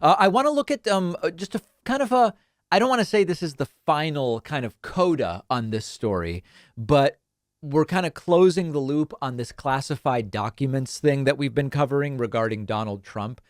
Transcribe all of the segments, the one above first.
I want to look at just a kind of a, I don't want to say this is the final kind of coda on this story, but we're kind of closing the loop on this classified documents thing that we've been covering regarding Donald Trump.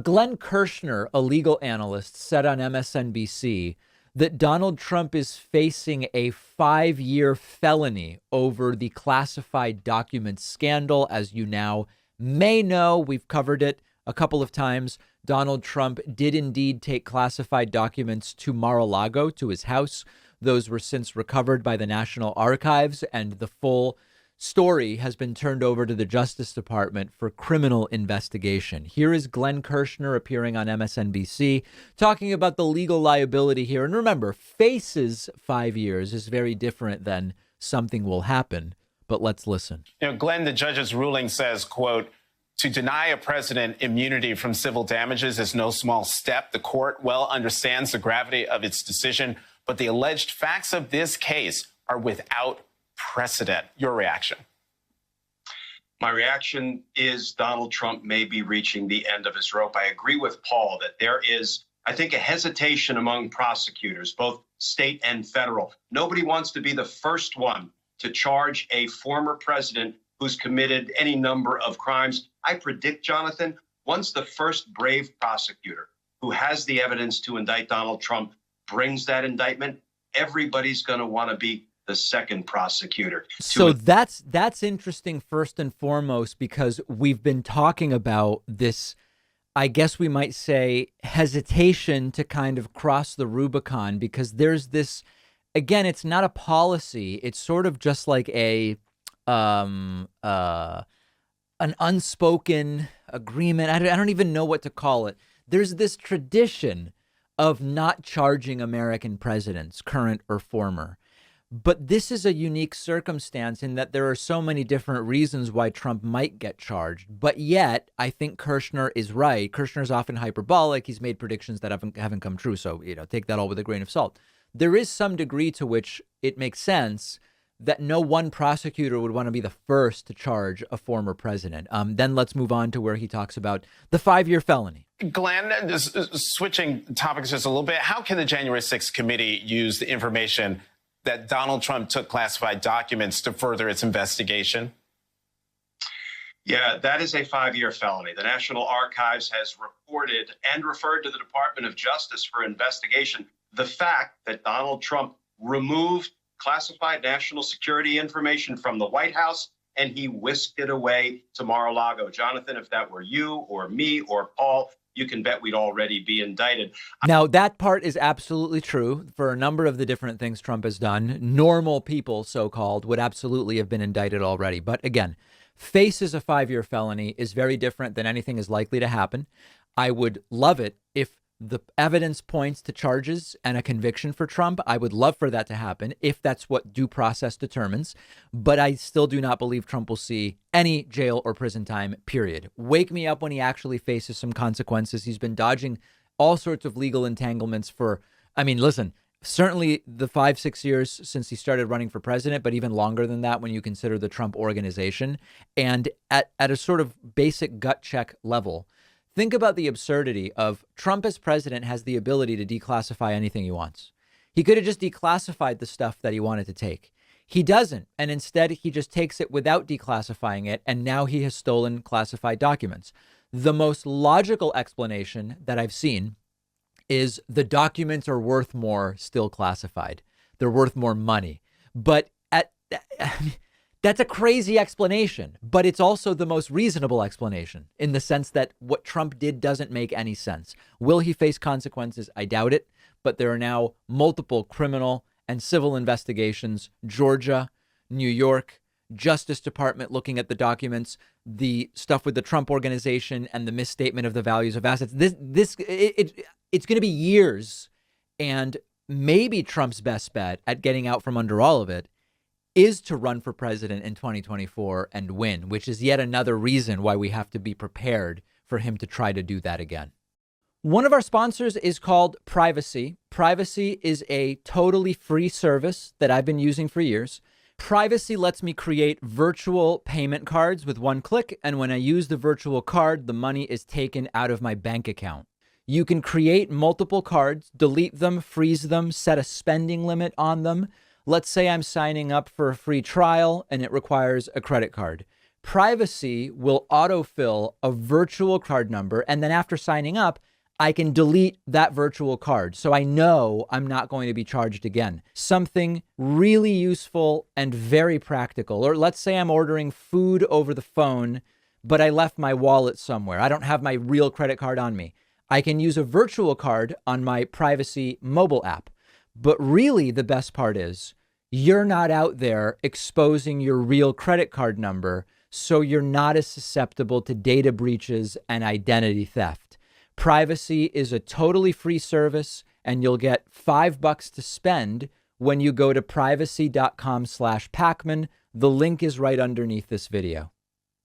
Glenn Kirschner, a legal analyst, said on MSNBC that Donald Trump is facing a 5-year felony over the classified documents scandal. As you now may know, we've covered it a couple of times. Donald Trump did indeed take classified documents to Mar-a-Lago, to his house. Those were since recovered by the National Archives, and the full story has been turned over to the Justice Department for criminal investigation. Here is Glenn Kirschner appearing on MSNBC talking about the legal liability here. And remember, faces 5 years is very different than something will happen. But let's listen. Glenn, the judge's ruling says, quote, to deny a president immunity from civil damages is no small step. The court well understands the gravity of its decision, but the alleged facts of this case are without precedent. Your reaction? My reaction is Donald Trump may be reaching the end of his rope. I agree with Paul that there is, I think, a hesitation among prosecutors, both state and federal. Nobody wants to be the first one to charge a former president who's committed any number of crimes. I predict, Jonathan, once the first brave prosecutor who has the evidence to indict Donald Trump brings that indictment, everybody's going to want to be the second prosecutor. So that's interesting, first and foremost, because we've been talking about this, I guess we might say, hesitation to kind of cross the Rubicon, because there's this, again, it's not a policy. It's sort of just like an unspoken agreement. I don't even know what to call it. There's this tradition of not charging American presidents, current or former. But this is a unique circumstance in that there are so many different reasons why Trump might get charged. But yet, I think Kirschner is right. Kirschner's often hyperbolic. He's made predictions that haven't come true. So, take that all with a grain of salt. There is some degree to which it makes sense that no one prosecutor would want to be the first to charge a former president. Then let's move on to where he talks about the 5-year felony. Glenn, switching topics just a little bit, how can the January 6th committee use the information that Donald Trump took classified documents to further its investigation? Yeah, that is a 5-year felony. The National Archives has reported and referred to the Department of Justice for investigation the fact that Donald Trump removed classified national security information from the White House and he whisked it away to Mar-a-Lago. Jonathan, if that were you or me or Paul, you can bet we'd already be indicted. Now, that part is absolutely true. For a number of the different things Trump has done, normal people, so-called, would absolutely have been indicted already. But again, faces a 5-year felony is very different than anything is likely to happen. I would love it if the evidence points to charges and a conviction for Trump. I would love for that to happen if that's what due process determines. But I still do not believe Trump will see any jail or prison time, period. Wake me up when he actually faces some consequences. He's been dodging all sorts of legal entanglements for, listen, certainly the 5-6 years since he started running for president, but even longer than that when you consider the Trump organization. And at a sort of basic gut check level, think about the absurdity of Trump as president has the ability to declassify anything he wants. He could have just declassified the stuff that he wanted to take. He doesn't. And instead, he just takes it without declassifying it. And now he has stolen classified documents. The most logical explanation that I've seen is the documents are worth more still classified. They're worth more money. But that's a crazy explanation, but it's also the most reasonable explanation in the sense that what Trump did doesn't make any sense. Will he face consequences? I doubt it, but there are now multiple criminal and civil investigations, Georgia, New York, Justice Department looking at the documents, the stuff with the Trump organization and the misstatement of the values of assets. It's going to be years, and maybe Trump's best bet at getting out from under all of it is to run for president in 2024 and win, which is yet another reason why we have to be prepared for him to try to do that again. One of our sponsors is called Privacy. Privacy is a totally free service that I've been using for years. Privacy lets me create virtual payment cards with one click. And when I use the virtual card, the money is taken out of my bank account. You can create multiple cards, delete them, freeze them, set a spending limit on them. Let's say I'm signing up for a free trial and it requires a credit card. Privacy will autofill a virtual card number, and then after signing up, I can delete that virtual card. So I know I'm not going to be charged again. Something really useful and very practical. Or let's say I'm ordering food over the phone, but I left my wallet somewhere. I don't have my real credit card on me. I can use a virtual card on my Privacy mobile app. But really the best part is you're not out there exposing your real credit card number, so you're not as susceptible to data breaches and identity theft. Privacy is a totally free service, and you'll get $5 to spend when you go to privacy.com/Pacman. The link is right underneath this video.